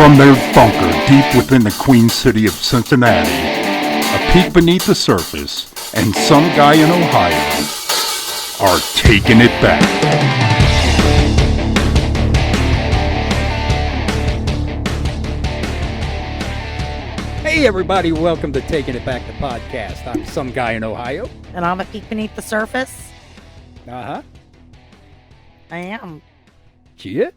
From their bunker deep within the Queen City of Cincinnati, a peek beneath the surface, and some guy in Ohio are taking it back. Hey everybody, welcome to Taking It Back, the podcast. I'm some guy in Ohio. And I'm a peek beneath the surface. Uh-huh. I am. Shit.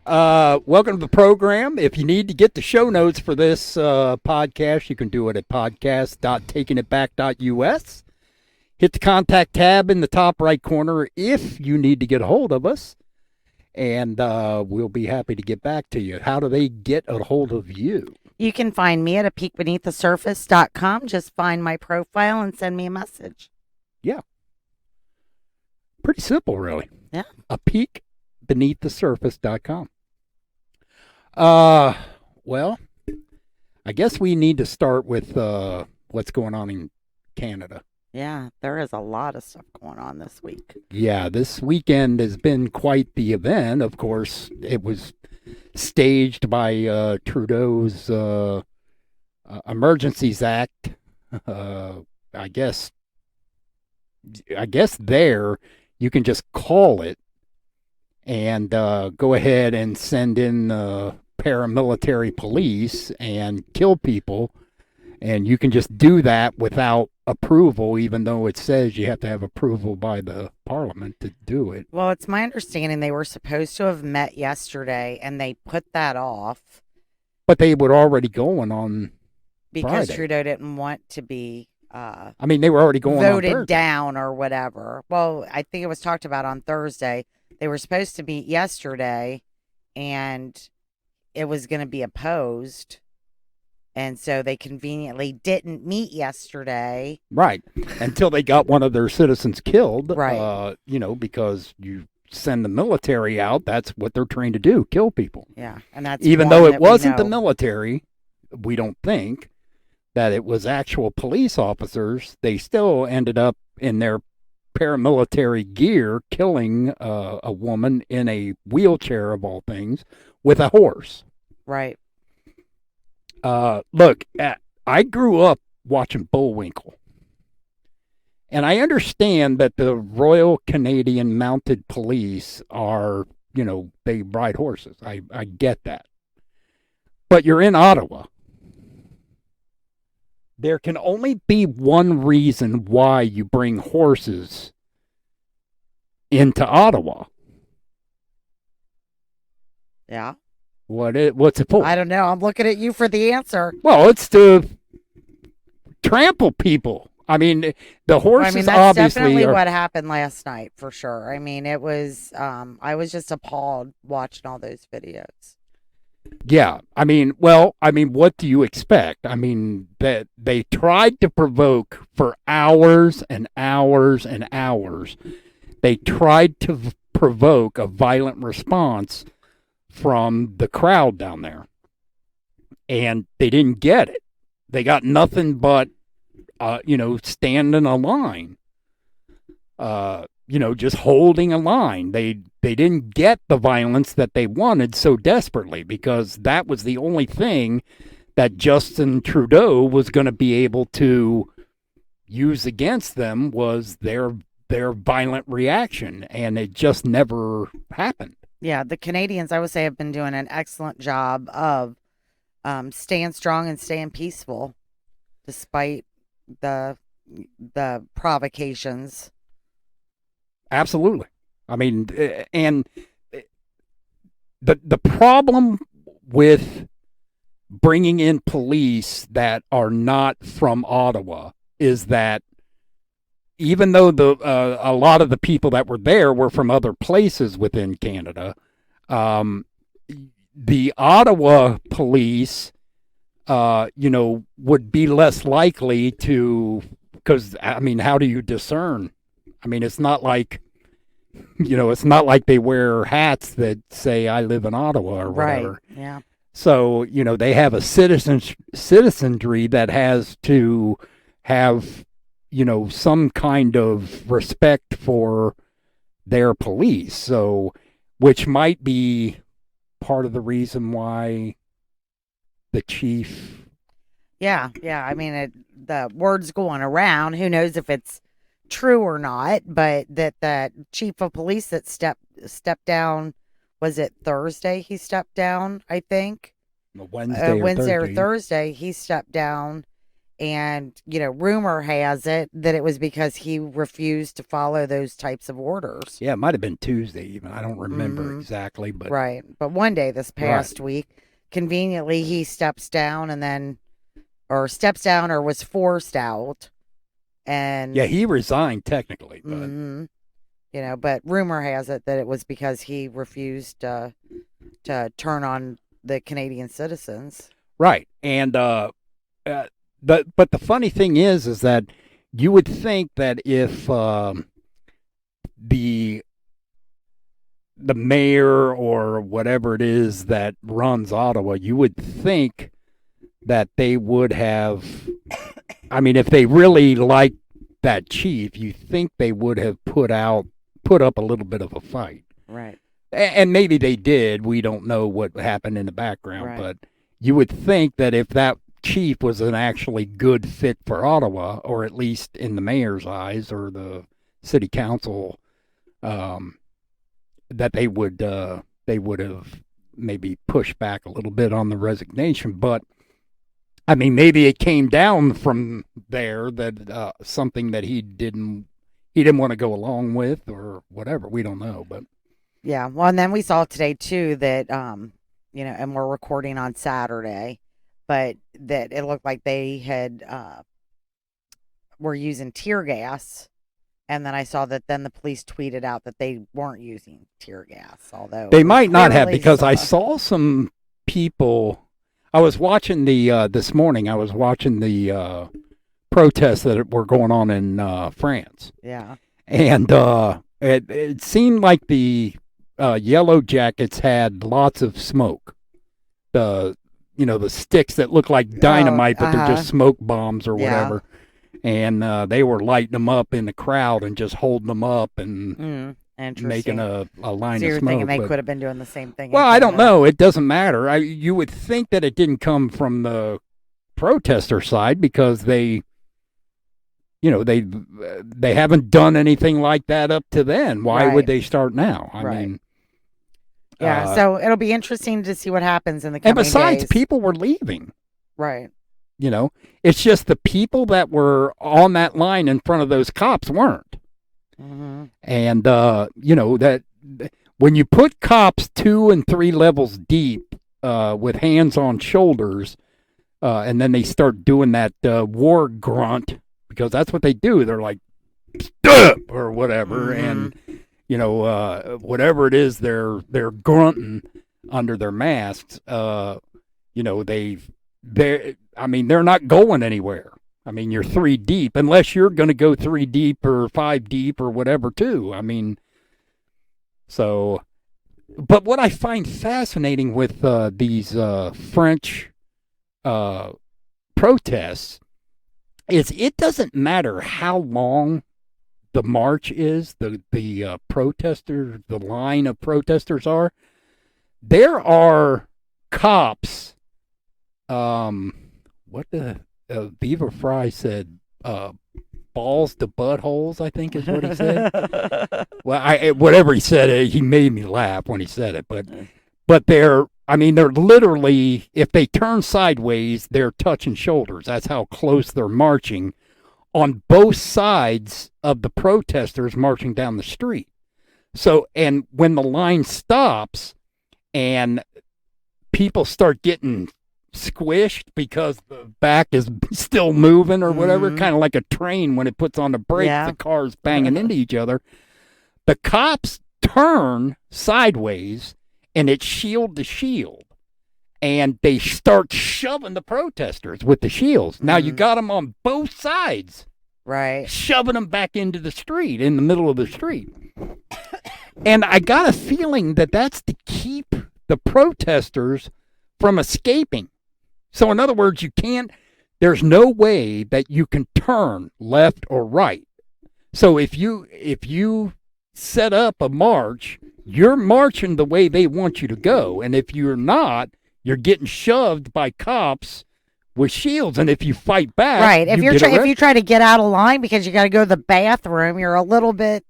Welcome to the program. If you need to get the show notes for this podcast, you can do it at podcast.takingitback.us. Hit the contact tab in the top right corner if you need to get a hold of us. And we'll be happy to get back to you. How do they get a hold of you? You can find me at a peekbeneaththesurface.com. Just find my profile and send me a message. Yeah. Pretty simple, really. Yeah. A peekbeneaththesurface.com. Well, I guess we need to start with what's going on in Canada. Yeah, there is a lot of stuff going on this week. Yeah, this weekend has been quite the event. Of course, it was staged by Trudeau's Emergencies Act. I guess there you can just call it and go ahead and send in paramilitary police and kill people, and you can just do that without approval, even though it says you have to have approval by the parliament to do it. Well, it's my understanding they were supposed to have met yesterday, and they put that off. But they were already going on because Friday. Trudeau didn't want to be they were already going voted on down or whatever. Well, I think it was talked about on Thursday. They were supposed to meet yesterday, and it was going to be opposed. And so they conveniently didn't meet yesterday. Right. Until they got one of their citizens killed. Right. Because you send the military out, that's what they're trained to do, kill people. Yeah. And that's even though it wasn't the military, we don't think that it was actual police officers, they still ended up in their paramilitary gear killing a woman in a wheelchair, of all things, with a horse. Right. Look, I grew up watching Bullwinkle. And I understand that the Royal Canadian Mounted Police are, they ride horses. I get that. But you're in Ottawa. There can only be one reason why you bring horses into Ottawa. Yeah. What's it for? I don't know. I'm looking at you for the answer. Well, it's to trample people. I mean, the horses that's obviously definitely are... what happened last night, for sure. I mean, it was, I was just appalled watching all those videos. Yeah. What do you expect? That they tried to provoke for hours and hours and hours. They tried to provoke a violent response from the crowd down there. And they didn't get it. They got nothing but, stand in a line. Just holding a line. They didn't get the violence that they wanted so desperately, because that was the only thing that Justin Trudeau was going to be able to use against them was their violent reaction, and it just never happened. Yeah, the Canadians, I would say, have been doing an excellent job of staying strong and staying peaceful despite the provocations. Absolutely. And the problem with bringing in police that are not from Ottawa is that even though a lot of the people that were there were from other places within Canada, the Ottawa police, would be less likely to, because, how do you discern? It's not like, it's not like they wear hats that say, I live in Ottawa or whatever. Right, yeah. So, they have a citizenry that has to have, some kind of respect for their police. So, which might be part of the reason why the chief. Yeah. I mean, the word's going around. Who knows if it's true or not? But that chief of police that stepped down, was it Thursday? He stepped down, I think. Wednesday or Thursday, he stepped down, and rumor has it that it was because he refused to follow those types of orders. Yeah, it might have been Tuesday even. I don't remember exactly, but right. But one day this past week, conveniently, he steps down or was forced out, and yeah, he resigned technically, but but rumor has it that it was because he refused to turn on the Canadian citizens. Right. And but the funny thing is that you would think that if the mayor or whatever it is that runs Ottawa, you would think that they would have, I mean, if they really liked that chief, you think they would have put up a little bit of a fight. Right. And maybe they did. We don't know what happened in the background, but you would think that if that chief was an actually good fit for Ottawa, or at least in the mayor's eyes or the city council, that they would have maybe pushed back a little bit on the resignation. But I mean, maybe it came down from there that something that he didn't want to go along with or whatever. We don't know, but. Yeah, well, and then we saw today, too, that, and we're recording on Saturday, but that it looked like they were using tear gas, and then I saw that then the police tweeted out that they weren't using tear gas, although... They might not have, because I saw some people... I was watching this morning, I was watching the protests that were going on in France. Yeah. And it seemed like the... Yellow Jackets had lots of smoke. The sticks that look like dynamite, but they're just smoke bombs or whatever. And they were lighting them up in the crowd and just holding them up and making a line so of you're smoke. Thinking they could have been doing the same thing. Well, I don't know. It doesn't matter. You would think that it didn't come from the protester side because they haven't done anything like that up to then. Why would they start now? I mean, yeah. So it'll be interesting to see what happens in the coming days. And besides, people were leaving. Right. It's just the people that were on that line in front of those cops weren't. Mm-hmm. And that when you put cops 2 and 3 levels deep with hands on shoulders, and then they start doing that war grunt. Because that's what they do. They're like, "Stop!" or whatever, and whatever it is, they're grunting under their masks. They're not going anywhere. I mean, you're 3 deep, unless you're going to go 3 deep or 5 deep or whatever too. I mean, so. But what I find fascinating with these French protests. It doesn't matter how long the march is, the protesters, the line of protesters are. There are cops. What the Beaver Fry said? Balls to buttholes, I think is what he said. Well, whatever he said, he made me laugh when he said it. But they're literally, if they turn sideways, they're touching shoulders. That's how close they're marching on both sides of the protesters marching down the street. So, and when the line stops and people start getting squished because the back is still moving or whatever, kind of like a train when it puts on the brakes, the cars banging into each other, the cops turn sideways and it's shield to shield. And they start shoving the protesters with the shields. Now you got them on both sides. Right. Shoving them back into the street, in the middle of the street. And I got a feeling that that's to keep the protesters from escaping. So in other words, there's no way that you can turn left or right. So if you set up a march you're marching the way they want you to go. And if you're not, you're getting shoved by cops with shields. And if you fight back, Right. If you you're get if arrested. you try to get out of line because you got to go to the bathroom, you're a little bit,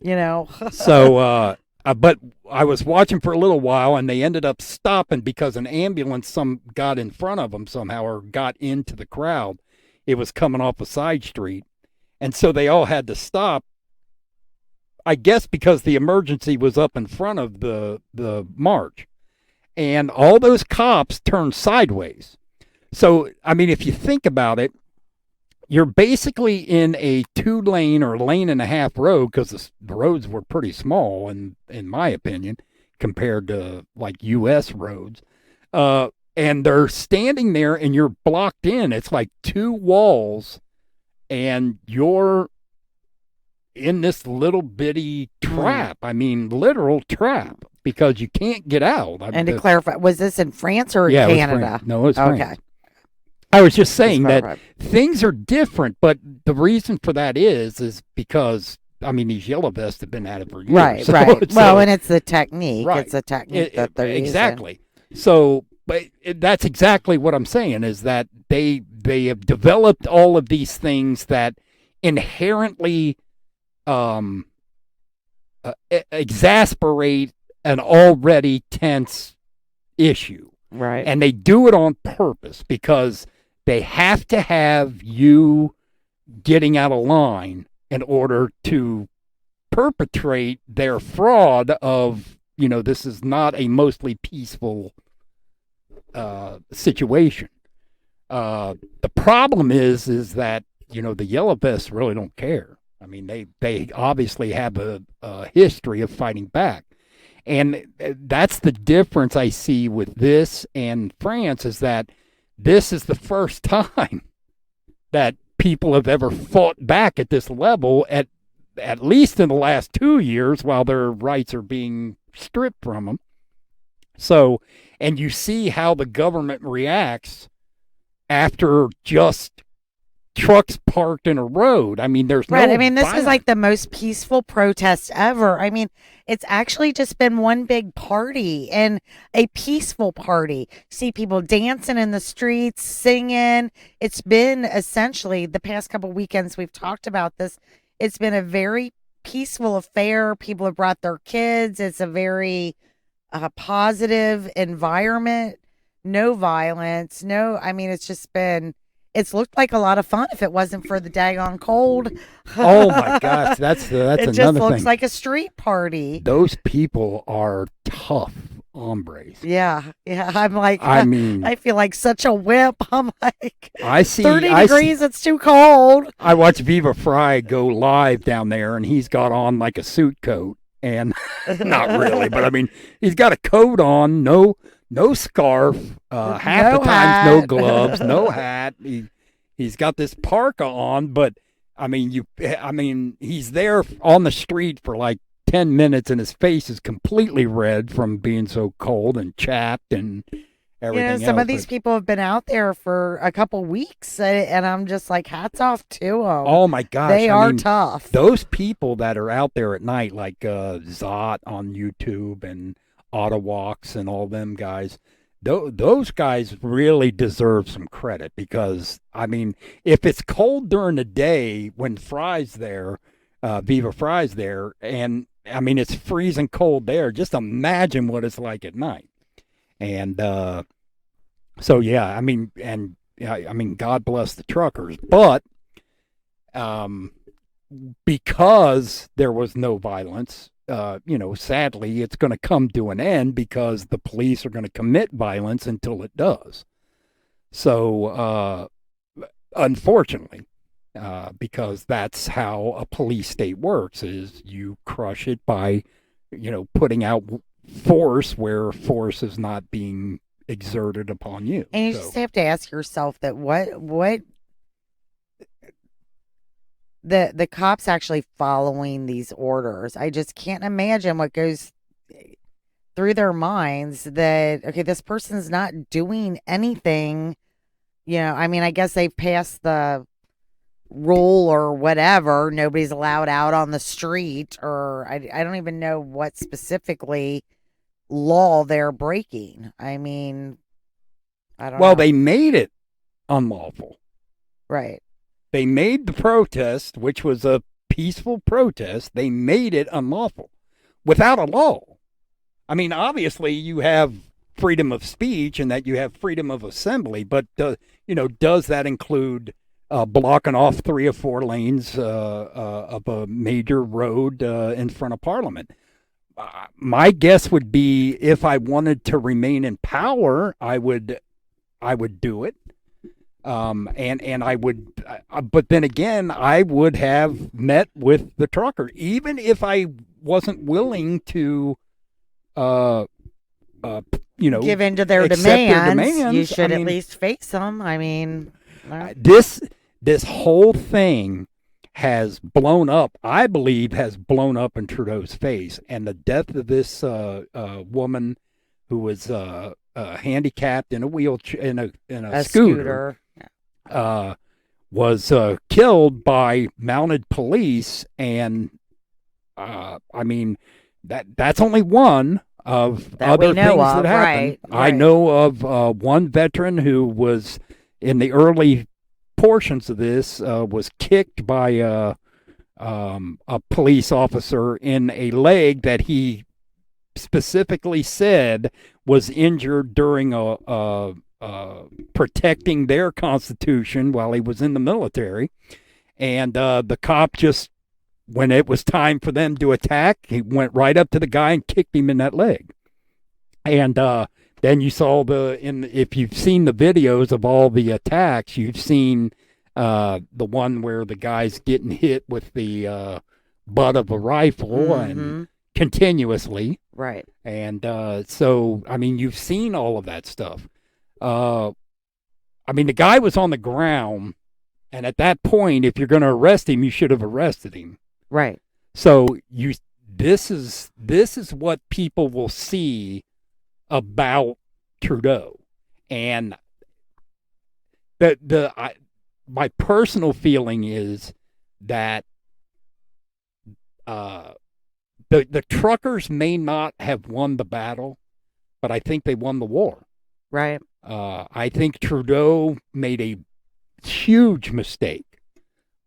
you know. So, but I was watching for a little while, and they ended up stopping because an ambulance got in front of them somehow, or got into the crowd. It was coming off a side street, and so they all had to stop. I guess because the emergency was up in front of the march, and all those cops turned sideways. So, I mean, if you think about it, you're basically in a 2-lane or lane and a half road, because the roads were pretty small, in my opinion, compared to like U.S. roads. And they're standing there, and you're blocked in. It's like 2 walls, and you're in this little bitty trap. I mean, literal trap, because you can't get out. And to clarify, was this in France or yeah, Canada? It was France. No, it was France. Okay. I was just saying that right. things are different, but the reason for that is because, I mean, these yellow vests have been at it for years. Right, so, right. So, Well, and it's the technique. Right. It's the technique that they're exactly. So, but that's exactly what I'm saying, is that they have developed all of these things that inherently exasperate an already tense issue. using. Right. And they do it on purpose because they have to have you getting out of line in order to perpetrate their fraud of, this is not a mostly peaceful situation. The problem is that, the yellow vests really don't care. I mean, they obviously have a history of fighting back. And that's the difference I see with this and France, is that this is the first time that people have ever fought back at this level, at least in the last 2 years, while their rights are being stripped from them. So, and you see how the government reacts after just trucks parked in a road. I mean, there's right. no I mean, this violence. is like the most peaceful protest ever. I mean, it's actually just been one big party, and a peaceful party. See people dancing in the streets, singing. It's been essentially the past couple weekends we've talked about this. It's been a very peaceful affair. People have brought their kids. It's a very positive environment. No violence. I mean, it's looked like a lot of fun if it wasn't for the daggone cold. Oh my gosh, that's it another just looks thing. like a street party. Those people are tough hombres. Yeah. I'm like, I mean, I feel like such a whip. I'm like, I see 30 degrees, it's too cold. I watch Viva Fry go live down there, and he's got on like a suit coat, and not really, but I mean, he's got a coat on, no scarf, half No the times no hat. gloves, no hat. He's got this parka on, but I mean, he's there on the street for like 10 minutes, and his face is completely red from being so cold and chapped and everything else. Some of these people have been out there for a couple weeks, and I'm just like, hats off to them. Oh my gosh, they I are mean, tough. Those people that are out there at night, like Zot on YouTube and Autowalks and all them guys, those guys really deserve some credit, because I mean, if it's cold during the day when Fry's there, Viva Fry's there, and I mean, it's freezing cold there, just imagine what it's like at night. And so yeah, I mean, God bless the truckers, but because there was no violence, sadly, it's going to come to an end, because the police are going to commit violence until it does. So, unfortunately, because that's how a police state works, is you crush it by, putting out force where force is not being exerted upon you. And you just have to ask yourself that what the cops actually following these orders. I just can't imagine what goes through their minds, that, okay, this person's not doing anything. I mean, I guess they've passed the rule or whatever. Nobody's allowed out on the street, or I don't even know what specifically law they're breaking. I mean, I don't know. Well, they made it unlawful. Right. They made the protest, which was a peaceful protest, they made it unlawful without a law. I mean, obviously you have freedom of speech and that you have freedom of assembly, but does that include blocking off 3 or 4 lanes of a major road in front of Parliament? My guess would be if I wanted to remain in power, I would do it. And I would, but then again, I would have met with the trucker, even if I wasn't willing to, give in to their demands. You should at least face them. I mean, this whole thing has blown up. I believe has blown up in Trudeau's face, and the death of this woman who was handicapped in a wheelchair in a scooter. Was killed by mounted police, and I mean that's only one of other things that happened. Right. I know of one veteran who was in the early portions of this was kicked by a police officer in a leg that he specifically said was injured during protecting their constitution while he was in the military. And the cop just, when it was time for them to attack, he went right up to the guy and kicked him in that leg. And then you saw if you've seen the videos of all the attacks, you've seen the one where the guy's getting hit with the butt of a rifle and continuously. Right. And so, I mean, you've seen all of that stuff. I mean, the guy was on the ground, and at that point, if you're going to arrest him, you should have arrested him. Right. So this is what people will see about Trudeau, and my personal feeling is that the truckers may not have won the battle, but I think they won the war. Right. I think Trudeau made a huge mistake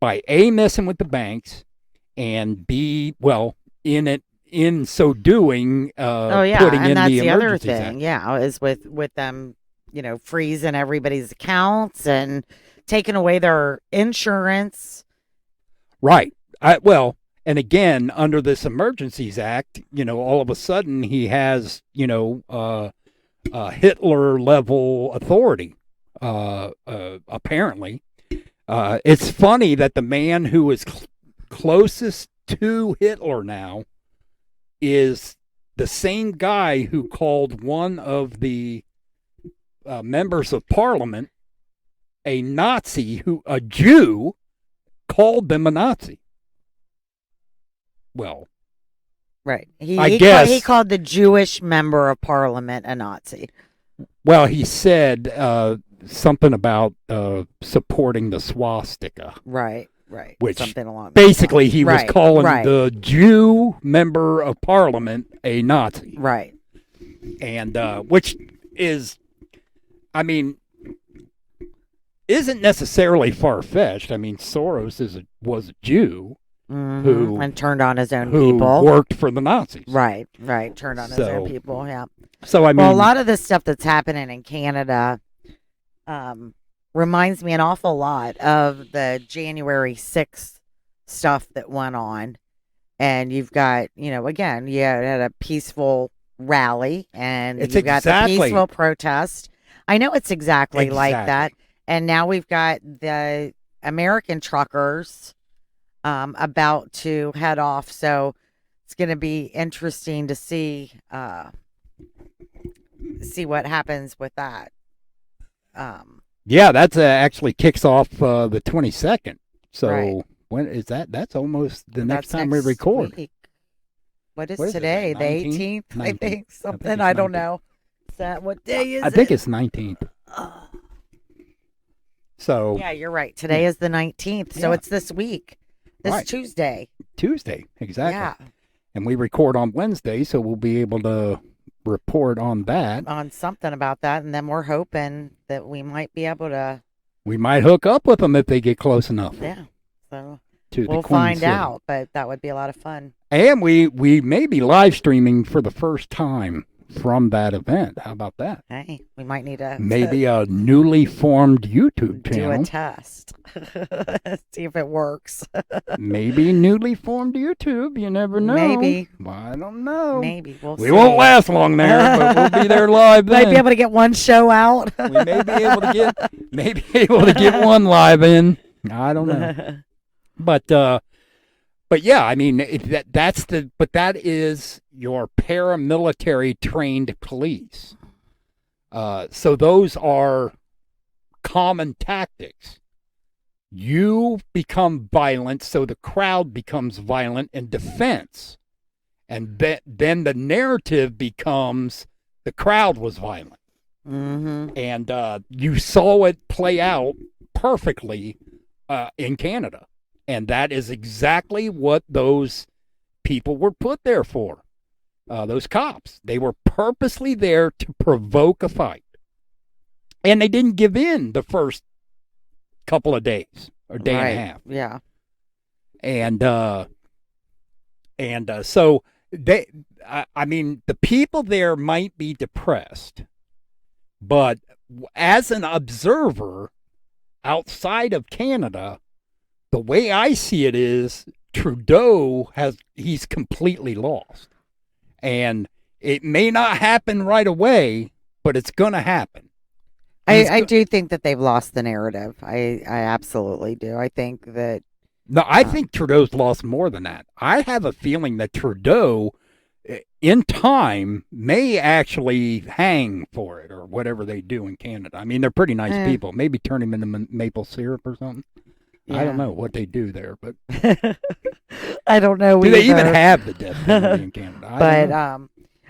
by A, messing with the banks, and B, well, in so doing, putting in that's the other Emergencies thing. Act. Yeah, is with them, freezing everybody's accounts and taking away their insurance. Right. And again, under this Emergencies Act, all of a sudden he has, Hitler level authority, apparently. It's funny that the man who is closest to Hitler now is the same guy who called one of the members of Parliament a Nazi, a Jew, called them a Nazi. Well, right. I guess he called the Jewish member of Parliament a Nazi. Well, he said something about supporting the swastika. Right, right. Which something along basically he was calling right. the Jew member of Parliament a Nazi. Right. And which is, I mean, isn't necessarily far-fetched. I mean, Soros was a Jew. Who and turned on his own who people. Worked for the Nazis. Right. Turned on his own people, yeah. So, I mean... Well, a lot of this stuff that's happening in Canada reminds me an awful lot of the January 6th stuff that went on. And you've got, again, you had a peaceful rally, and you've got the peaceful protest. I know it's exactly like that. And now we've got the American truckers about to head off, so it's going to be interesting to see what happens with that. Yeah, that's actually kicks off the 22nd. So right. When is that? That's almost the next time we record. Week. What is today? The 18th, 19th? I think something. I don't know. Is that what day is it? I think it's 19th. So Yeah, you're right. Today is the 19th, so Yeah. it's this week. This Right. Tuesday. Tuesday, exactly. Yeah, And we record on Wednesday, so we'll be able to report on that. on something about that, and then we're hoping that we might be able to. We might hook up with them if they get close enough Yeah, so to the we'll Queen find City. out. But that would be a lot of fun. And we may be live streaming for the first time from that event. How about that? Hey, we might need to Maybe a newly formed YouTube do a channel. test, see if it works. Maybe newly formed YouTube. You never know. Maybe. I don't know. Maybe we'll We see. won't last long there, but we'll be there live then. Might be able to get one show out. We may be able to get one live in. I don't know. But yeah, I mean that is your paramilitary trained police. So those are common tactics. You become violent, so the crowd becomes violent in defense, and then the narrative becomes the crowd was violent, and you saw it play out perfectly in Canada. And that is exactly what those people were put there for. Those cops. They were purposely there to provoke a fight. And they didn't give in the first couple of days or day and a half. Yeah. And so they, I mean, the people there might be depressed, but as an observer outside of Canada, the way I see it is Trudeau he's completely lost. And it may not happen right away, but it's going to happen. I do think that they've lost the narrative. I absolutely do. I think that. No, I think Trudeau's lost more than that. I have a feeling that Trudeau, in time, may actually hang for it or whatever they do in Canada. I mean, they're pretty nice people. Maybe turn him into maple syrup or something. Yeah. I don't know what they do there, but I don't know. Do they even have the death penalty in Canada?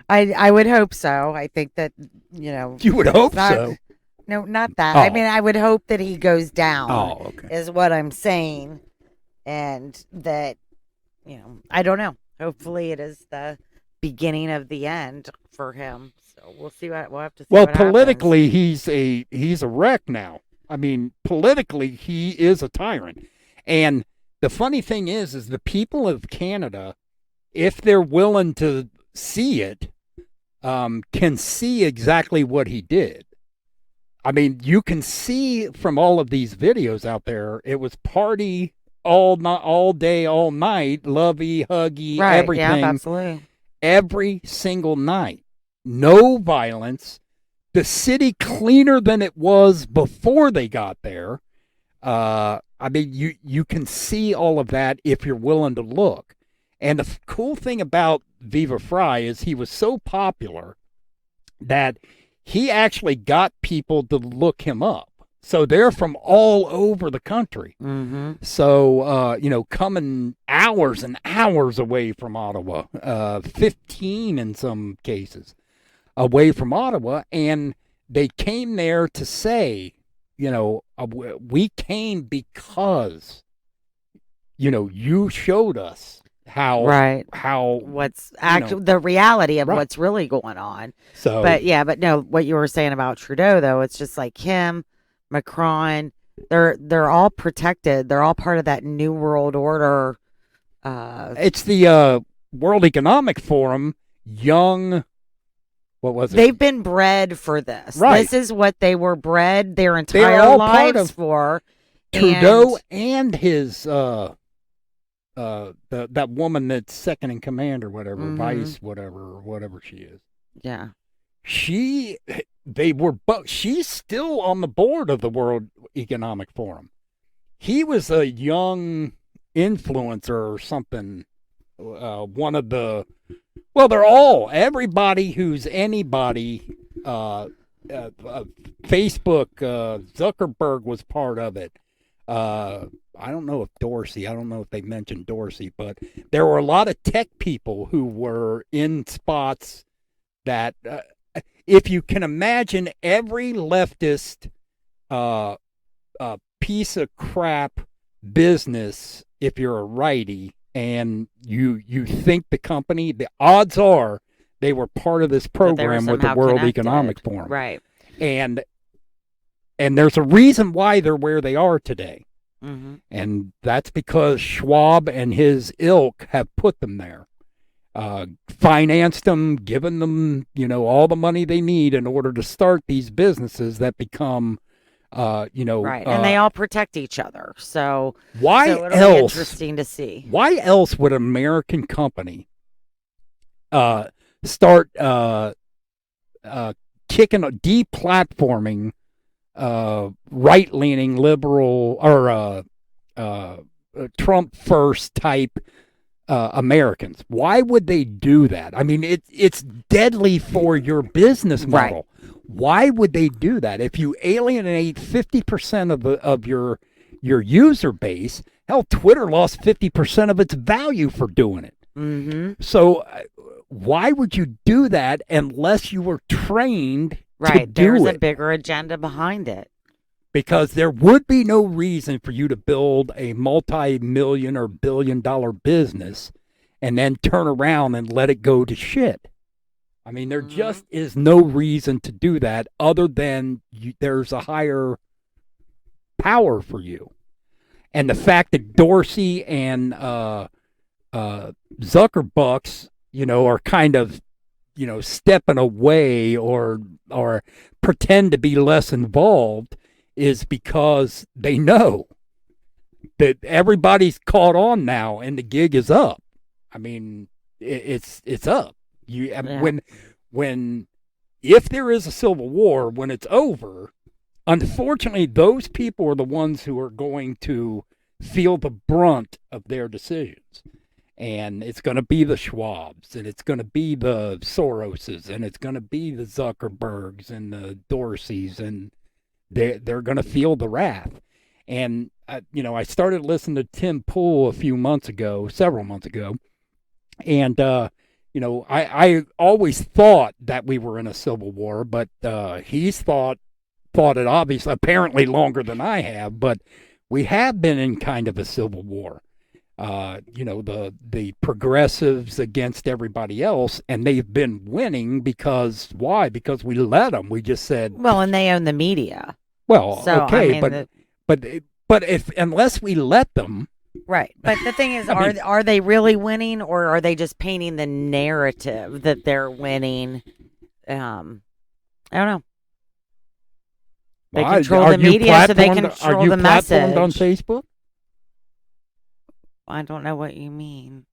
I would hope so. I think that you would hope so. No, not that. I mean, I would hope that he goes down. Oh, okay. Is what I'm saying, and that I don't know. Hopefully, it is the beginning of the end for him. So we'll see what we'll have to see. Well, what politically, happens. he's a wreck now. I mean, politically, he is a tyrant. And the funny thing is the people of Canada, if they're willing to see it, can see exactly what he did. I mean, you can see from all of these videos out there, it was party all day, all night, lovey, huggy, right, everything. Yeah, absolutely. Every single night. No violence. The city cleaner than it was before they got there. I mean, you can see all of that if you're willing to look. And the cool thing about Viva Frei is he was so popular that he actually got people to look him up. So they're from all over the country. Mm-hmm. So, coming hours and hours away from Ottawa, 15 in some cases. Away from Ottawa, and they came there to say, we came because, you showed us how what's actually the reality of what's really going on. So, but no, what you were saying about Trudeau though, it's just like him, Macron, they're all protected. They're all part of that New World Order. It's the World Economic Forum, young. What was it? They've been bred for this. Right. This is what they were bred their entire lives for. Trudeau and his that woman that's second in command or whatever, vice whatever she is. Yeah. She's still on the board of the World Economic Forum. He was a young influencer or something. One of the. Well, they're all, everybody who's anybody, Facebook, Zuckerberg was part of it. I don't know if they mentioned Dorsey, but there were a lot of tech people who were in spots that, if you can imagine every leftist a piece of crap business if you're a righty and you think the company, the odds are they were part of this program with the World Economic Forum. Right. And there's a reason why they're where they are today. Mm-hmm. And that's because Schwab and his ilk have put them there. Financed them, given them, all the money they need in order to start these businesses that become, right, and they all protect each other. So why it'll else? Be interesting to see. Why else would an American company start deplatforming right-leaning liberal or Trump first type Americans? Why would they do that? I mean, it's deadly for your business model. Right. Why would they do that? If you alienate 50% of your user base, hell, Twitter lost 50% of its value for doing it. Mm-hmm. So why would you do that unless you were trained to do There's it? A bigger agenda behind it. Because there would be no reason for you to build a multi-million or billion-dollar business and then turn around and let it go to shit. I mean, there just is no reason to do that other than there's a higher power for you. And the fact that Dorsey and Zuckerbucks, are kind of, stepping away or pretend to be less involved is because they know that everybody's caught on now and the gig is up. I mean, it's up. If there is a civil war, when it's over, unfortunately, those people are the ones who are going to feel the brunt of their decisions. And it's going to be the Schwabs, and it's going to be the Soroses, and it's going to be the Zuckerbergs and the Dorseys, and they're going to feel the wrath. And, I started listening to Tim Pool several months ago, and, I always thought that we were in a civil war, but he's thought it obviously, apparently longer than I have, but we have been in kind of a civil war. The progressives against everybody else, and they've been winning because why? Because we let them. We just said, well, and they own the media. Well, so, okay, but if unless we let them, right. But the thing is, are they really winning, or are they just painting the narrative that they're winning? I don't know. They control the media, so they control the message. Are you platformed on Facebook? I don't know what you mean.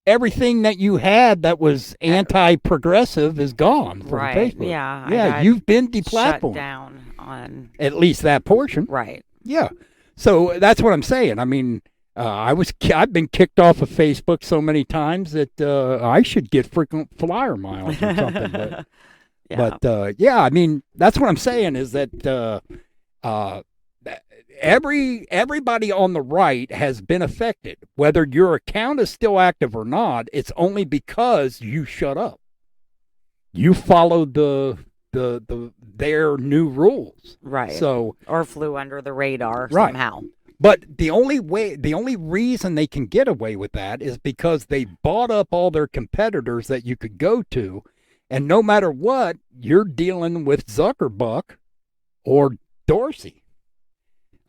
Everything that you had that was anti-progressive is gone from Facebook. Yeah, you've been deplatformed. Shut down on at least that portion. Right. Yeah. So that's what I'm saying. I mean, I've been kicked off of Facebook so many times that I should get frequent flyer miles or something. But I mean, that's what I'm saying is that everybody on the right has been affected. Whether your account is still active or not, it's only because you shut up. You followed their new rules. Right. So or flew under the radar somehow. But the only reason they can get away with that is because they bought up all their competitors that you could go to, and no matter what, you're dealing with Zuckerbuck or Dorsey.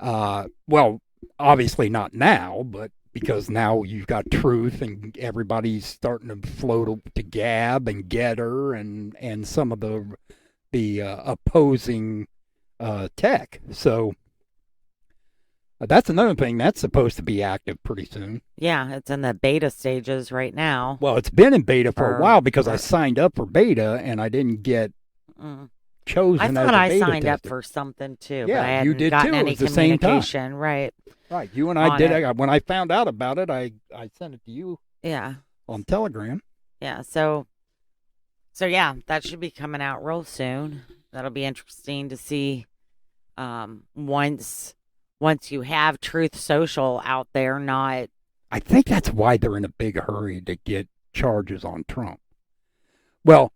Well, obviously not now, but because now you've got Truth and everybody's starting to float to Gab and Getter and some of the opposing tech. So that's another thing that's supposed to be active pretty soon. Yeah, it's in the beta stages right now. Well, it's been in beta for a while because I signed up for beta and I didn't get chosen. I thought as a beta I signed tester. up for something too, Yeah, but I hadn't you did gotten too. any It was the same time. communication. Right. Right. You and I did. When I found out about it, I sent it to you. Yeah. On Telegram. Yeah. So yeah, that should be coming out real soon. That'll be interesting to see. Once you have Truth Social out there, not. I think that's why they're in a big hurry to get charges on Trump. Well,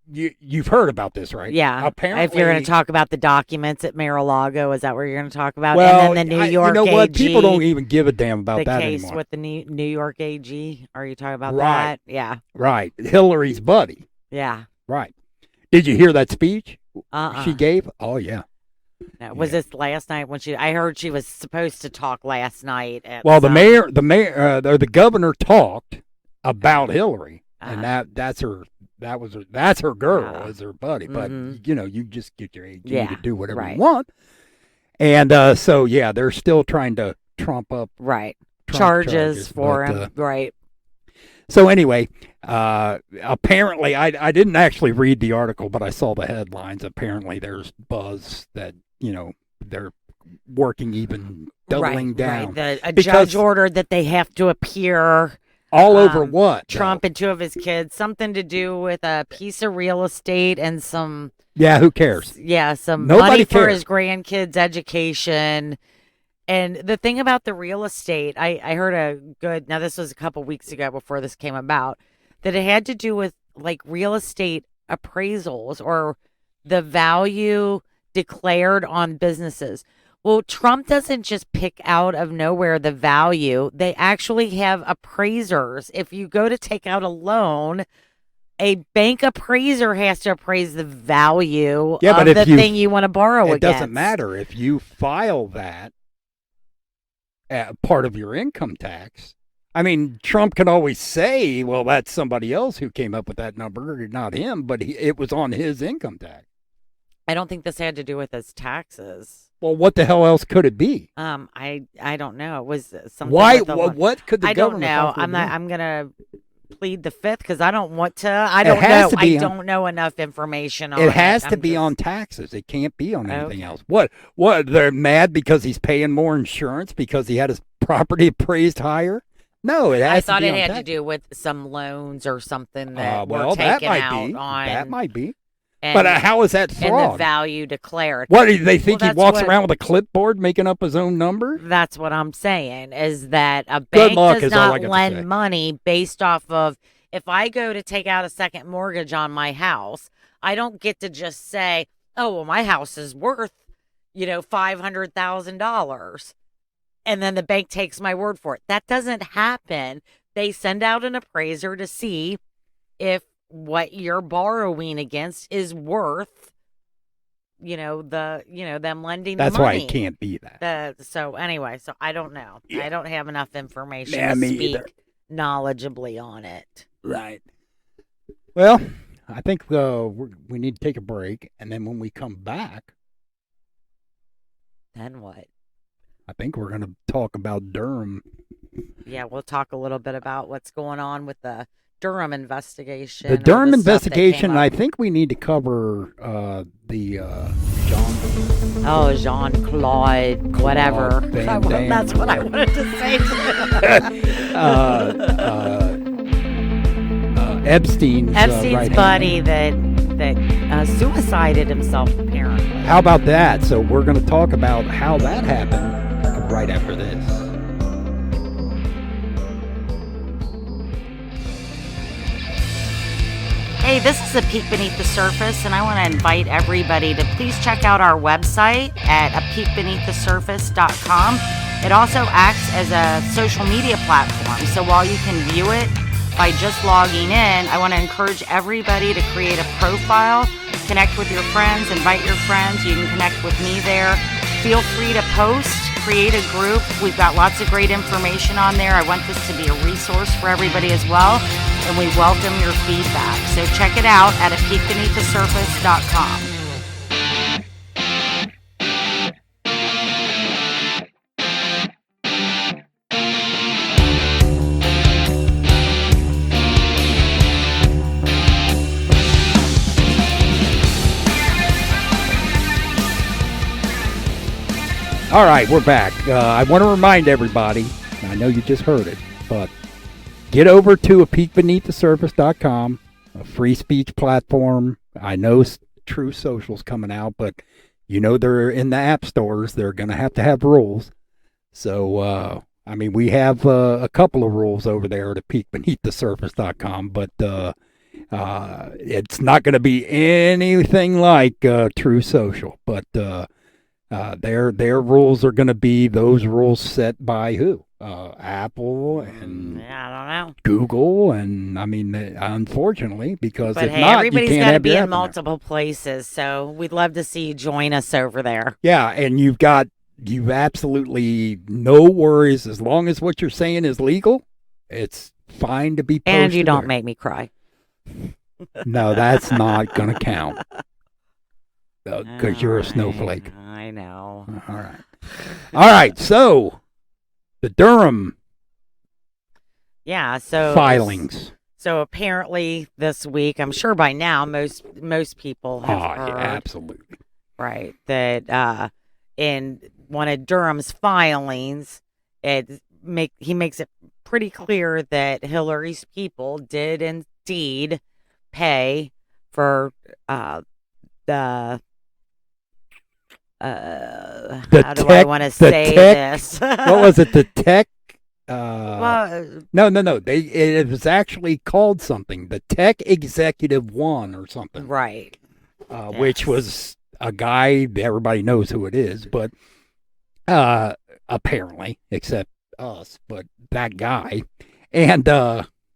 you've heard about this, right? Yeah. Apparently, if you're going to talk about the documents at Mar-a-Lago, is that what you're going to talk about? well, and then the New York you know AG, what? People don't even give a damn about the that case anymore. with the New York AG. Are you talking about Right. that? Yeah. Right. Hillary's buddy. Yeah. Right. Did you hear that speech Uh-uh. she gave? Oh, yeah. No, was this last night when I heard she was supposed to talk last night. Well, the governor talked about Hillary, and that's her girl, is her buddy. But you just get your AG to do whatever you want, and so they're still trying to trump up charges for him, right? So anyway, apparently I didn't actually read the article, but I saw the headlines. Apparently, there's buzz that they're working even doubling down. Right. A judge ordered that they have to appear all over what? Trump and two of his kids, something to do with a piece of real estate and some. Yeah, who cares? Yeah, some Nobody money for cares. his grandkids' education. And the thing about the real estate, I heard now this was a couple weeks ago before this came about, that it had to do with like real estate appraisals or the value declared on businesses. Well, Trump doesn't just pick out of nowhere the value. They actually have appraisers. If you go to take out a loan, a bank appraiser has to appraise the value of the thing you want to borrow against. It doesn't matter if you file that part of your income tax. I mean, Trump can always say, well, that's somebody else who came up with that number, not him, but it was on his income tax. I don't think this had to do with his taxes. Well, what the hell else could it be? I don't know. It was something. Why? What could the government? I don't know. I'm gonna plead the fifth because I don't want to. I don't know. I don't know enough information on it. It has to be on taxes. It can't be on anything else. What? They're mad because he's paying more insurance because he had his property appraised higher? No, it has to be on taxes. I thought it had to do with some loans or something that were taken out on. That might be. But how is that fraud? And the value declared. What, do they think he walks around with a clipboard making up his own number? That's what I'm saying, is that a bank does not lend money based off of, if I go to take out a second mortgage on my house, I don't get to just say, oh, well, my house is worth, $500,000. And then the bank takes my word for it. That doesn't happen. They send out an appraiser to see if what you're borrowing against is worth, them lending That's the money. Why it can't be that. So anyway, I don't know. Yeah. I don't have enough information to speak knowledgeably on it. Right. Well, I think we need to take a break, and then when we come back, then what? I think we're going to talk about Durham. Yeah, we'll talk a little bit about what's going on with the Durham investigation. The Durham investigation, I think we need to cover the Jean-Claude, whatever. That's what I wanted to say. Epstein's buddy that suicided himself, apparently. How about that? So we're going to talk about how that happened right after this. Hey, this is A Peek Beneath the Surface, and I want to invite everybody to please check out our website at apeekbeneaththesurface.com. It also acts as a social media platform, so while you can view it by just logging in, I want to encourage everybody to create a profile, connect with your friends, invite your friends. You can connect with me there. Feel free to post, create a group. We've got lots of great information on there. I want this to be a resource for everybody as well, and we welcome your feedback. So check it out at apeekbeneaththesurface.com. All right, we're back. I want to remind everybody, I know you just heard it, but get over to apeekbeneaththesurface.com, a free speech platform. I know True Social's coming out, but they're in the app stores. They're going to have rules. So, we have a couple of rules over there at apeekbeneaththesurface.com, but It's not going to be anything like True Social, but their rules are going to be those rules set by who? Apple and I don't know. Google, and I mean, unfortunately, because But if hey, not, everybody's you can't got to have be your in app in there. multiple places, so we'd love to see you join us over there. Yeah, and you've absolutely no worries as long as what you're saying is legal. It's fine to be posted. And you don't there. make me cry. No, that's not going to count because you're a snowflake. I know. All right. All right. So the Durham filings. So apparently this week, I'm sure by now most people have heard. Yeah, absolutely. Right. That in one of Durham's filings, he makes it pretty clear that Hillary's people did indeed pay for the how do I want to say this? What was it? The tech? No. It was actually called something. The Tech Executive One or something. Right. Which was a guy, everybody knows who it is, but apparently, except us, but that guy. And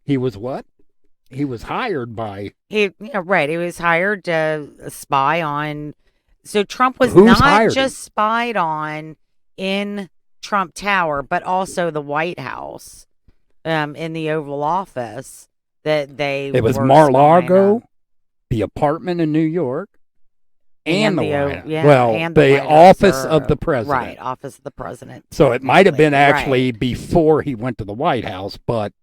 he was what? He was hired by... He was hired to spy on... So Trump was Who's not just spied on in Trump Tower, but also the White House, in the Oval Office. It was Mar-a-Lago, the apartment in New York, and the White House. And the White office House, of the president. Right, office of the president. So it might have been actually before he went to the White House, but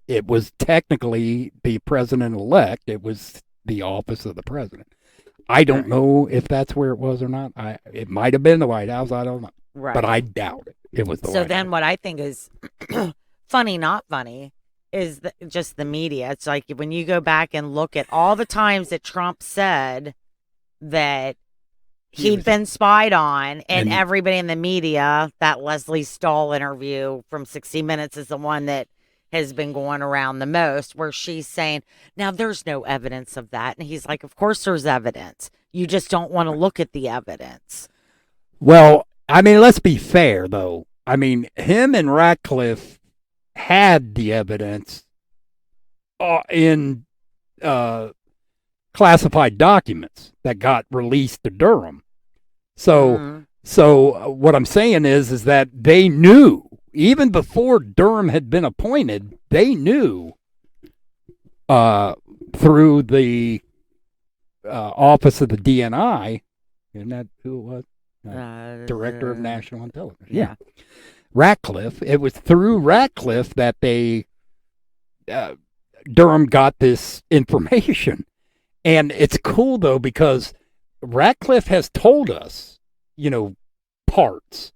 it was technically the president-elect. It was the office of the president. I don't know if that's where it was or not. It might have been the White House. I don't know. Right. But I doubt it. It was the White House. So then what I think is funny, not funny, is just the media. It's like when you go back and look at all the times that Trump said that he'd been spied on, and everybody in the media, that Leslie Stahl interview from 60 Minutes is the one that has been going around the most, where she's saying, now there's no evidence of that. And he's like, of course there's evidence. You just don't want to look at the evidence. Well, I mean, let's be fair, though. I mean, him and Ratcliffe had the evidence in classified documents that got released to Durham. So what I'm saying is that they knew, even before Durham had been appointed, they knew through the office of the DNI, isn't that who it was? Director of National Intelligence. Yeah. Ratcliffe. It was through Ratcliffe that Durham got this information. And it's cool, though, because Ratcliffe has told us, parts.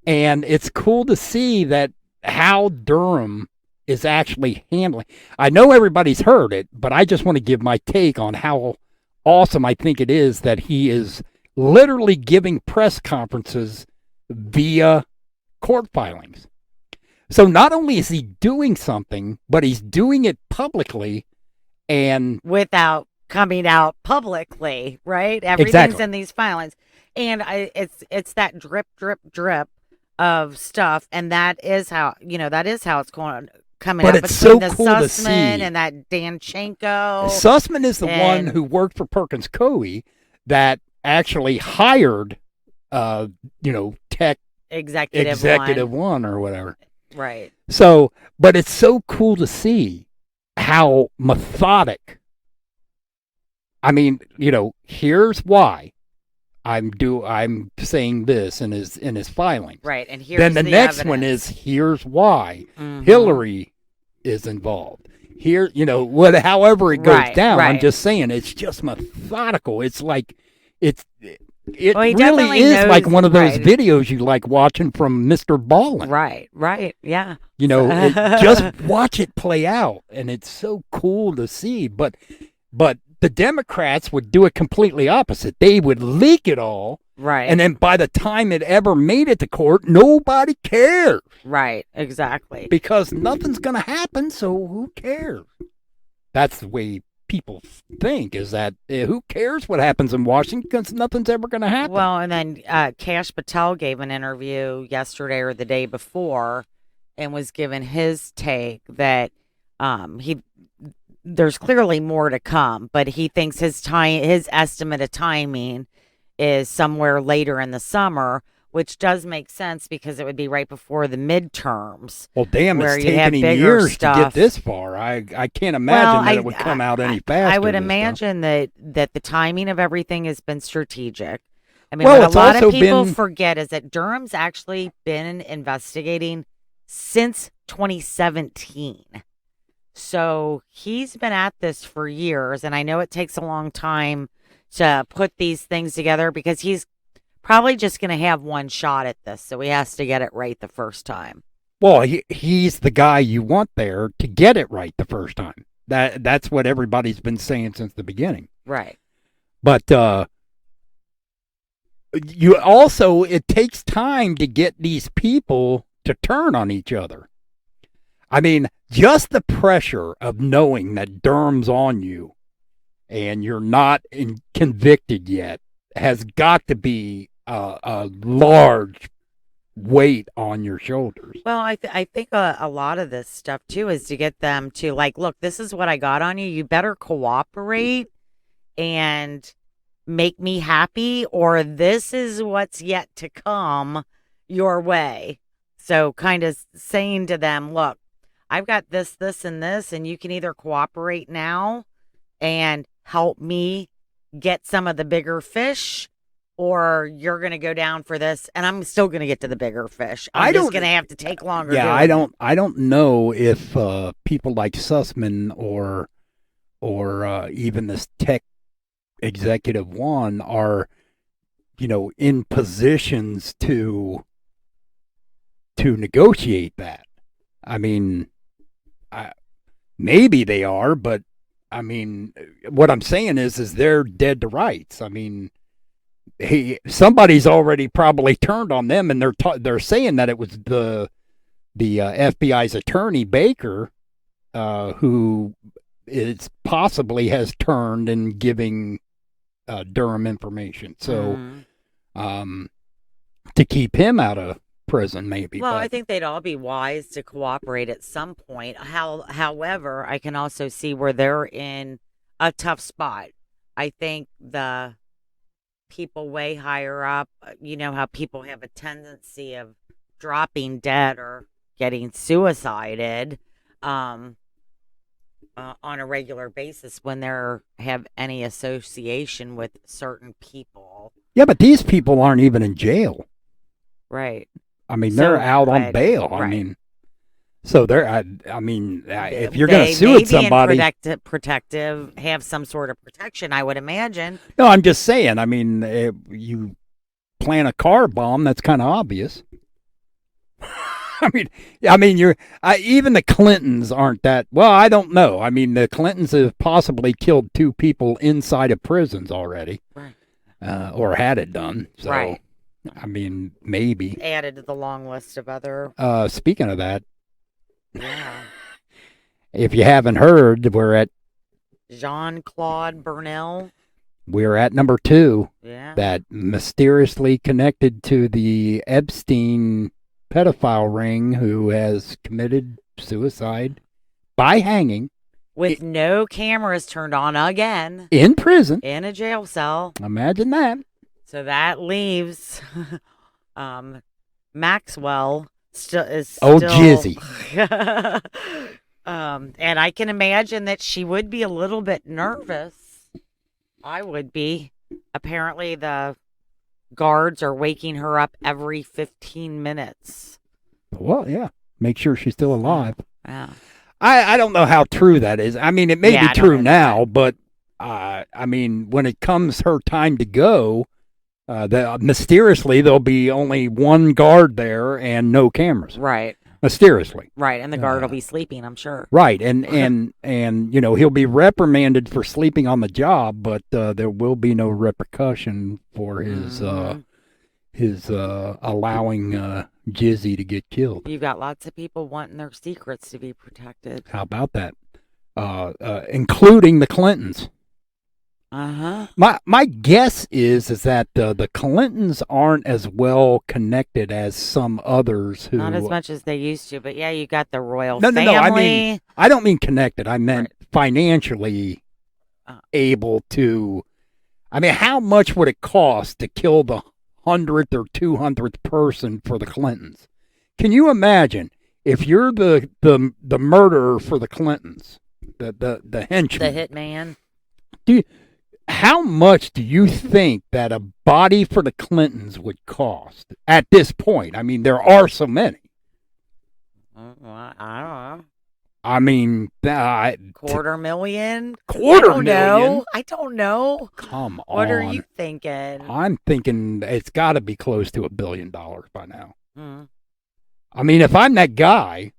And it's cool to see that how Durham is actually handling. I know everybody's heard it, but I just want to give my take on how awesome I think it is that he is literally giving press conferences via court filings. So not only is he doing something, but he's doing it publicly and without coming out publicly, right? Everything's in these filings. And it's that drip, drip, drip of stuff, and that is how it's coming but out it's between so the cool Sussman to see. and that Danchenko. Sussman is the one who worked for Perkins Coie that actually hired Tech Executive One or whatever. Right. So, but it's so cool to see how methodic. I mean, here's why I'm saying this in his filing. Right, and here's then the next evidence. one is here's why Hillary is involved. Here, however it goes down. Right. I'm just saying it's just methodical. It's like it he really is knows, like one of those videos you like watching from Mr. Ballin. Right, yeah. Just watch it play out, and it's so cool to see. But the Democrats would do it completely opposite. They would leak it all. Right. And then by the time it ever made it to court, nobody cares. Right, exactly. Because nothing's going to happen, so who cares? That's the way people think is that who cares what happens in Washington because nothing's ever going to happen. Well, and then Kash Patel gave an interview yesterday or the day before and was given his take that there's clearly more to come, but he thinks his estimate of timing is somewhere later in the summer, which does make sense because it would be right before the midterms. Well, damn, where it's you have taken him bigger years stuff. to get this far. I can't imagine that it would come out any faster. I would this imagine that the timing of everything has been strategic. I mean, Well, what it's a lot of also people been- forget is that Durham's actually been investigating since 2017. So he's been at this for years, and I know it takes a long time to put these things together because he's probably just going to have one shot at this, so he has to get it right the first time. Well, he's the guy you want there to get it right the first time. That's what everybody's been saying since the beginning. Right. But it takes time to get these people to turn on each other. I mean, just the pressure of knowing that Durham's on you and you're not convicted yet has got to be a large weight on your shoulders. Well, I think a lot of this stuff, too, is to get them to, like, look, this is what I got on you. You better cooperate and make me happy, or this is what's yet to come your way. So kind of saying to them, look, I've got this, and this, and you can either cooperate now and help me get some of the bigger fish, or you're going to go down for this, and I'm still going to get to the bigger fish. I'm just going to have to take longer. Yeah, I don't know if people like Sussman or even this tech executive one are, in positions to negotiate that. I mean, maybe they are, but I mean, what I'm saying is they're dead to rights. I mean, somebody's already probably turned on them, and they're saying that it was the FBI's attorney Baker who is possibly has turned and giving Durham information. So to keep him out of prison, maybe. Well, I think they'd all be wise to cooperate at some point. However, I can also see where they're in a tough spot. I think the people way higher up, how people have a tendency of dropping dead or getting suicided on a regular basis when they have any association with certain people. Yeah, but these people aren't even in jail. Right. I mean, they're out on bail. Right. I mean, so they're. I mean, if you're going to sue somebody, protective, have some sort of protection, I would imagine. No, I'm just saying. I mean, you plant a car bomb, that's kind of obvious. I mean, you're even the Clintons aren't that. Well, I don't know. I mean, the Clintons have possibly killed 2 people inside of prisons already, right? Or had it done. So, right. I mean, maybe added to the long list of other. Speaking of that, yeah. If you haven't heard, we're at Jean-Claude Burnell. We're at number 2. Yeah. That mysteriously connected to the Epstein pedophile ring who has committed suicide by hanging. With no cameras turned on again. In prison. In a jail cell. Imagine that. So that leaves Maxwell still. Jizzy. And I can imagine that she would be a little bit nervous. I would be. Apparently the guards are waking her up every 15 minutes. Well, yeah. Make sure she's still alive. Yeah. I don't know how true that is. I mean, it may be true now, but I mean, when it comes her time to go, mysteriously there'll be only one guard there and no cameras. Right. Mysteriously. Right, and the guard will be sleeping, I'm sure. Right, and he'll be reprimanded for sleeping on the job, but there will be no repercussion for his allowing Jizzy to get killed. You've got lots of people wanting their secrets to be protected. How about that? including the Clintons. Uh-huh. My guess is that the Clintons aren't as well connected as some others who Not as much as they used to, but yeah, you got the royal no, family. I mean, I don't mean connected. I meant financially able to. I mean, how much would it cost to kill the 100th or 200th person for the Clintons? Can you imagine if you're the murderer for the Clintons, the henchman, the hitman? How much do you think that a body for the Clintons would cost at this point? I mean, there are so many. I don't know. I mean, $250,000? $250,000? I don't know. Come on. What are you thinking? I'm thinking it's got to be close to $1 billion by now. Mm. I mean, if I'm that guy,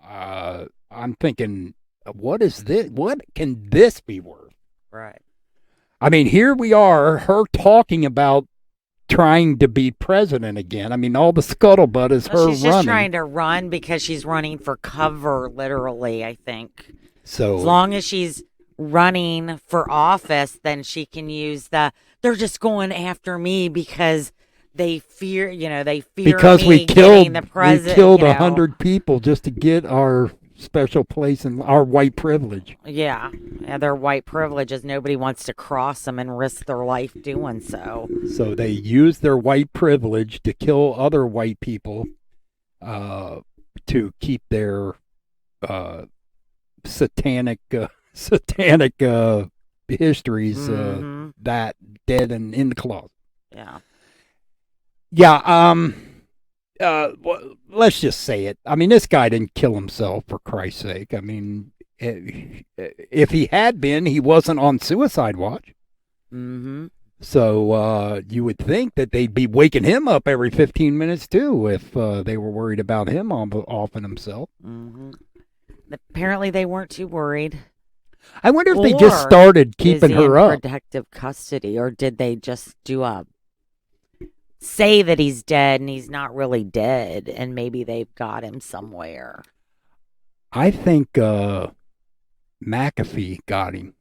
I'm thinking, what is this? What can this be worth? Right. I mean, here we are, her talking about trying to be president again. I mean, all the scuttlebutt is her running. She's just trying to run because she's running for cover, literally, I think. So as long as she's running for office, then she can use they're just going after me because they fear, because me we killed the president. We killed 100 people just to get our special place in our white privilege. Yeah, their white privileges. Nobody wants to cross them and risk their life doing so. So they use their white privilege to kill other white people to keep their satanic histories that dead and in the closet. Yeah. Yeah. Well, let's just say it. I mean, this guy didn't kill himself, for Christ's sake. I mean, if he had been, he wasn't on suicide watch. Mm-hmm. So you would think that they'd be waking him up every 15 minutes, too, if they were worried about him offing himself. Mm-hmm. Apparently, they weren't too worried. I wonder if they just started keeping her up. Protective custody, or did they just say that he's dead and he's not really dead, and maybe they've got him somewhere? I think McAfee got him.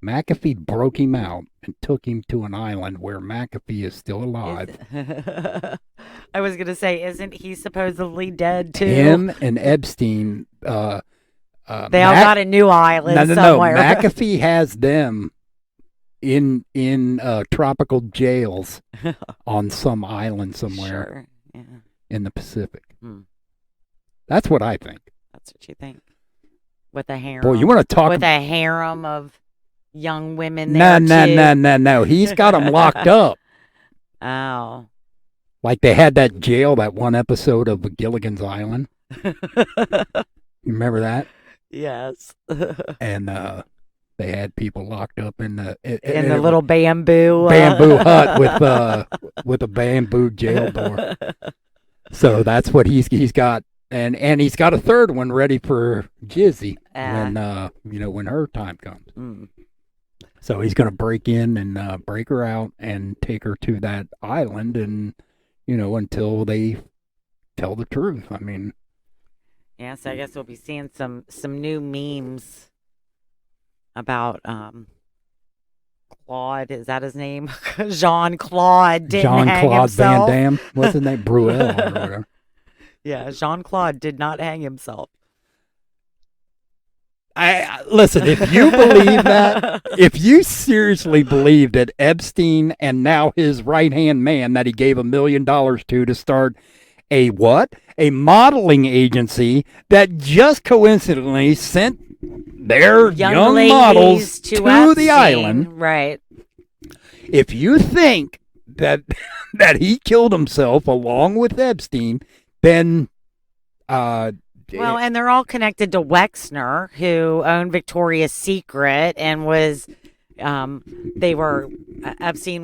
McAfee broke him out and took him to an island where McAfee is still alive. I was going to say, isn't he supposedly dead too? Him and Epstein. They all got a new island somewhere. No. McAfee has them in tropical jails on some island somewhere in the Pacific. That's what I think. That's what you think. With a harem. Boy, you want to talk with a harem of young women there No. He's got them locked up. Oh. Like they had that jail, that one episode of Gilligan's Island. You remember that? Yes. And they had people locked up in the little bamboo hut with a bamboo jail door. So that's what he's got, and he's got a third one ready for Jizzy when her time comes. Mm. So he's going to break in and break her out and take her to that island, and until they tell the truth. I mean, yeah. So I guess we'll be seeing some new memes about Claude, is that his name? Jean-Claude didn't hang himself. Van Damme. What's his name? Bruel or whatever. Yeah, Jean-Claude did not hang himself. Listen, if you believe that, if you seriously believe that Epstein and now his right-hand man that he gave $1 million to start a modeling agency that just coincidentally sent their young models to the island. Right. If you think that he killed himself along with Epstein, then well, and they're all connected to Wexner, who owned Victoria's Secret and was Epstein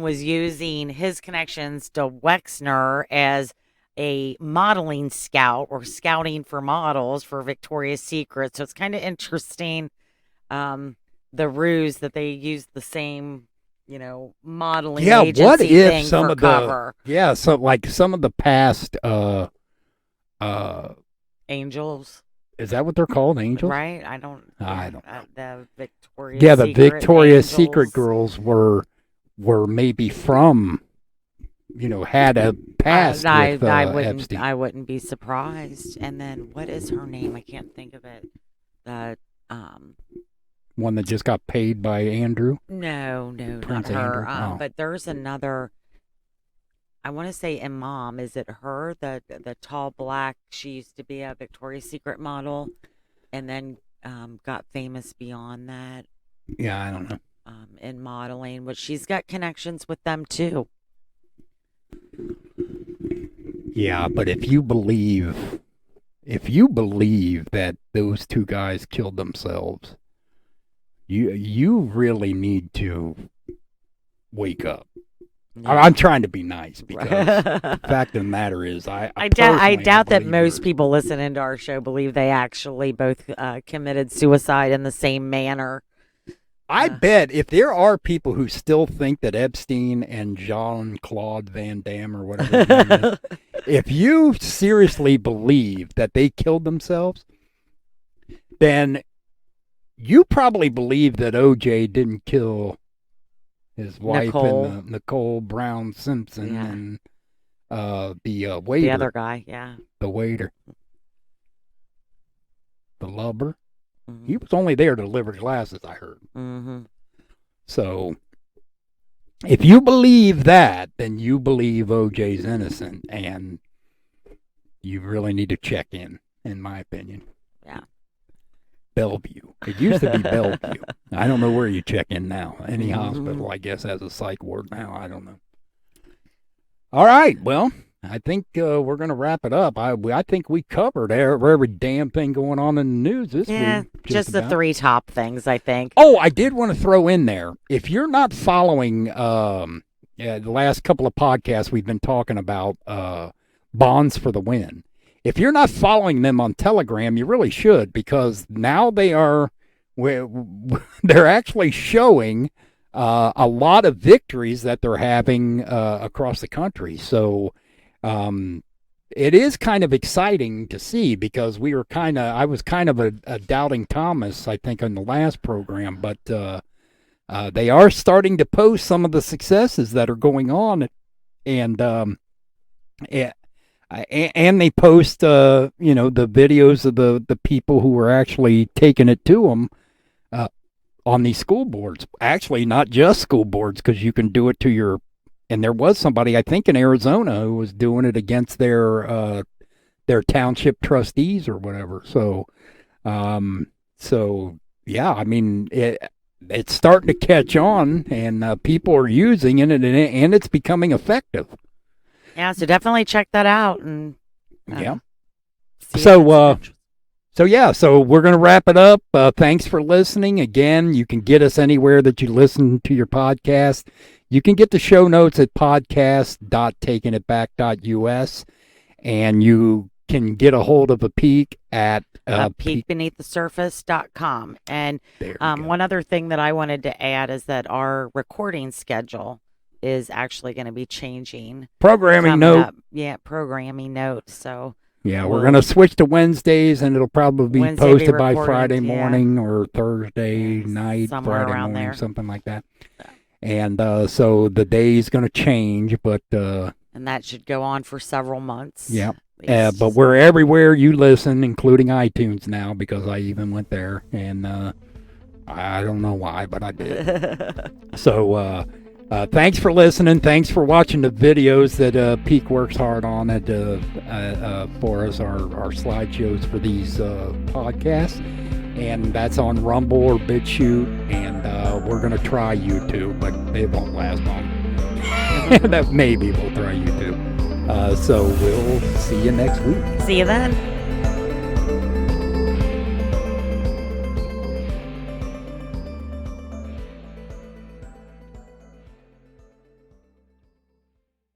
was using his connections to Wexner as a modeling scout or scouting for models for Victoria's Secret. So it's kind of interesting, the ruse that they used the same, modeling agency what if thing some for of cover. So like some of the past Angels. Is that what they're called, angels? Right? I don't know. The Victoria's Yeah, the Secret Victoria's angels. Secret girls were maybe from, had a past with Epstein. I wouldn't be surprised. And then what is her name? I can't think of it. The One that just got paid by Andrew. No, Prince not her. Andrew? Oh. But there's another. I want to say Imam. Is it her? The tall black. She used to be a Victoria's Secret model, and then got famous beyond that. Yeah, I don't know. In modeling, but she's got connections with them too. Yeah, but if you believe that those two guys killed themselves, you really need to wake up. Yeah. I'm trying to be nice because the fact of the matter is, I doubt that believe most yours. people listening to our show believe they actually both committed suicide in the same manner. I bet if there are people who still think that Epstein and Jean-Claude Van Damme or whatever his name is, if you seriously believe that they killed themselves, then you probably believe that O.J. didn't kill his wife and Nicole Brown Simpson and the waiter. The other guy, yeah. The waiter. The lubber. Mm-hmm. He was only there to deliver glasses, I heard. Mm-hmm. So, if you believe that, then you believe OJ's innocent, and you really need to check in my opinion. Yeah. Bellevue. It used to be Bellevue. I don't know where you check in now. Any hospital, I guess, has a psych ward now. I don't know. All right. Well, I think we're going to wrap it up. I think we covered every damn thing going on in the news this week. Just the three top things, I think. Oh, I did want to throw in there. If you're not following the last couple of podcasts we've been talking about bonds for the win. If you're not following them on Telegram, you really should, because now they're actually showing a lot of victories that they're having across the country. So it is kind of exciting to see, because I was kind of a doubting Thomas, I think, on the last program, but they are starting to post some of the successes that are going on, and they post the videos of the people who are actually taking it to them on these school boards. Actually, not just school boards, because you can do it to your. And there was somebody, I think, in Arizona who was doing it against their township trustees or whatever. So, yeah, I mean, it's starting to catch on, and people are using it, and it's becoming effective. Yeah, so definitely check that out. And yeah. So we're going to wrap it up. Thanks for listening. Again, you can get us anywhere that you listen to your podcast. You can get the show notes at podcast.takingitback.us, and you can get a hold of a peek at peekbeneaththesurface.com. And one other thing that I wanted to add is that our recording schedule is actually going to be changing. Programming note. Programming note. So yeah, we're going to switch to Wednesdays, and it'll probably be posted by Friday morning or Thursday night, Friday morning, there. Something like that. And so the day's going to change, but and that should go on for several months. Yeah. But we're everywhere you listen, including iTunes now, because I even went there, and I don't know why, but I did. So thanks for listening. Thanks for watching the videos that Peak works hard on for us, our slideshows for these podcasts. And that's on Rumble or BitChute, and we're going to try YouTube, but it won't last long. That maybe we'll try YouTube. So we'll see you next week. See you then.